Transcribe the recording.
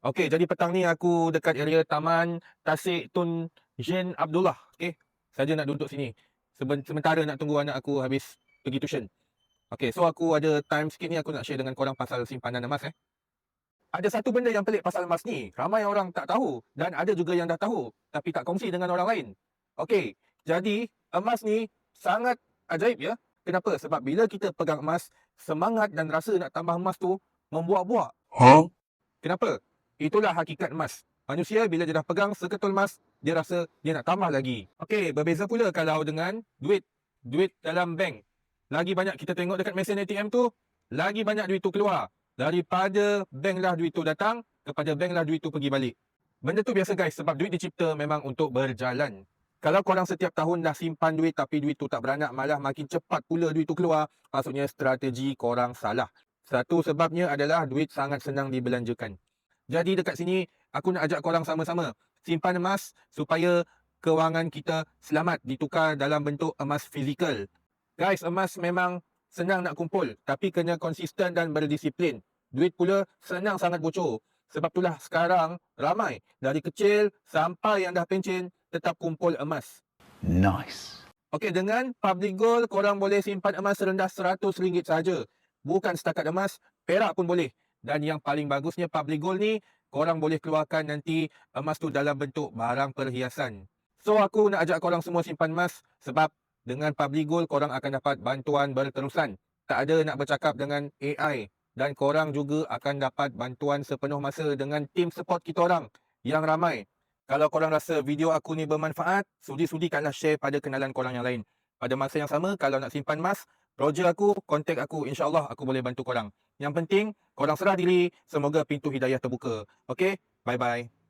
Okey, jadi petang ni aku dekat area Taman Tasik Tun Zain Abdullah. Okey, saja nak duduk sini. Sementara nak tunggu anak aku habis pergi tuition. Okey, so aku ada time sikit ni, aku nak share dengan korang pasal simpanan emas. Ada satu benda yang pelik pasal emas ni. Ramai orang tak tahu dan ada juga yang dah tahu tapi tak kongsi dengan orang lain. Okey, jadi emas ni sangat ajaib ya. Kenapa? Sebab bila kita pegang emas, semangat dan rasa nak tambah emas tu membuak-buak. Kenapa? Itulah hakikat emas. Manusia bila dia dah pegang seketul emas, dia rasa dia nak tambah lagi. Okey, berbeza pula kalau dengan duit. Duit dalam bank. Lagi banyak kita tengok dekat mesin ATM tu, lagi banyak duit tu keluar. Daripada bank lah duit tu datang, kepada bank lah duit tu pergi balik. Benda tu biasa guys, sebab duit dicipta memang untuk berjalan. Kalau korang setiap tahun dah simpan duit tapi duit tu tak beranak, malah makin cepat pula duit tu keluar, maksudnya strategi korang salah. Satu sebabnya adalah duit sangat senang dibelanjakan. Jadi dekat sini, aku nak ajak korang sama-sama simpan emas supaya kewangan kita selamat ditukar dalam bentuk emas fizikal. Guys, emas memang senang nak kumpul, tapi kena konsisten dan berdisiplin. Duit pula senang sangat bocor. Sebab itulah sekarang ramai dari kecil sampai yang dah pencen tetap kumpul emas. Nice. Okey, dengan Public Gold, korang boleh simpan emas serendah RM100 saja. Bukan setakat emas, perak pun boleh. Dan yang paling bagusnya Public Gold ni, korang boleh keluarkan nanti emas tu dalam bentuk barang perhiasan. So, aku nak ajak korang semua simpan emas sebab dengan Public Gold, korang akan dapat bantuan berterusan. Tak ada nak bercakap dengan AI. Dan korang juga akan dapat bantuan sepenuh masa dengan tim support kita orang yang ramai. Kalau korang rasa video aku ni bermanfaat, sudi-sudikanlah share pada kenalan korang yang lain. Pada masa yang sama, kalau nak simpan emas, projek aku, kontak aku. InsyaAllah aku boleh bantu korang. Yang penting, korang serah diri. Semoga pintu hidayah terbuka. Okay? Bye-bye.